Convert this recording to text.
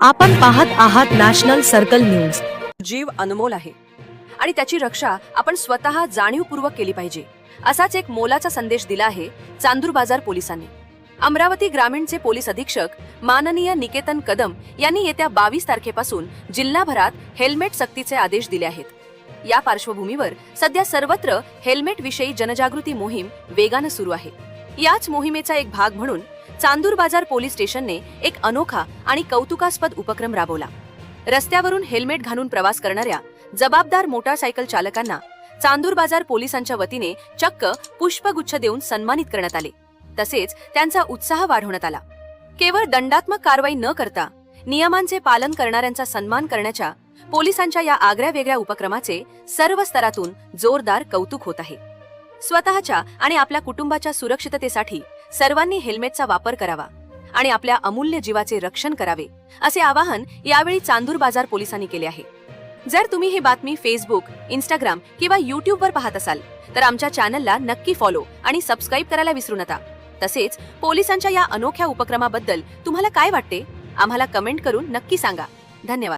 आपण पाहत आहात नॅशनल सर्कल न्यूज। जीव अनमोल आहे आणि त्याची रक्षा आपण स्वतः जाणीवपूर्वक केली पाहिजे, असाच एक मोलाचा संदेश दिला आहे चांदूर बाजार पोलिसांनी। अमरावती ग्रामीणचे पोलीस अधीक्षक माननीय निकेतन कदम यांनी येत्या 22 तारखेपासून जिल्हाभरात हेल्मेट सक्तीचे आदेश दिले आहेत। या पार्श्वभूमीवर सध्या सर्वत्र हेल्मेट विषयी जनजागृती मोहीम वेगाने सुरू आहे। याच मोहिमेचा एक भाग म्हणून चांदूर बाजार पोलीस स्टेशनने एक अनोखा आणि कौतुकास्पद उपक्रम राबवला। रस्त्यावरून हेल्मेट घालून प्रवास करणाऱ्या जबाबदार मोटारसायकल चालकांना चांदूर बाजार पोलिसांच्या वतीने चक्क पुष्पगुच्छ देऊन सन्मानित करण्यात आले। तसेच त्यांचा उत्साह वाढवण्यात आला। केवळ दंडात्मक कारवाई न करता नियमांचे पालन करणाऱ्यांचा सन्मान करण्याच्या पोलिसांच्या या आगळ्या-वेगळ्या उपक्रमाचे सर्व स्तरातून जोरदार कौतुक होत आहे। स्वतःच्या आणि आपल्या कुटुंबाच्या सुरक्षिततेसाठी सर्वांनी हेल्मेटचा वापर करावा आणि आपल्या अमूल्य जीवाचे रक्षण करावे, असे आवाहन यावेळी चांदूर बाजार पोलिसांनी केले आहे। जर तुम्ही ही बातमी फेसबुक, इंस्टाग्राम किंवा YouTube वर पाहत असाल तर आमच्या चॅनलला नक्की फॉलो आणि सबस्क्राइब करायला विसरू नका। तसेच पोलिसांच्या या अनोख्या उपक्रमाबद्दल तुम्हाला काय वाटते आम्हाला कमेंट करून नक्की सांगा। धन्यवाद।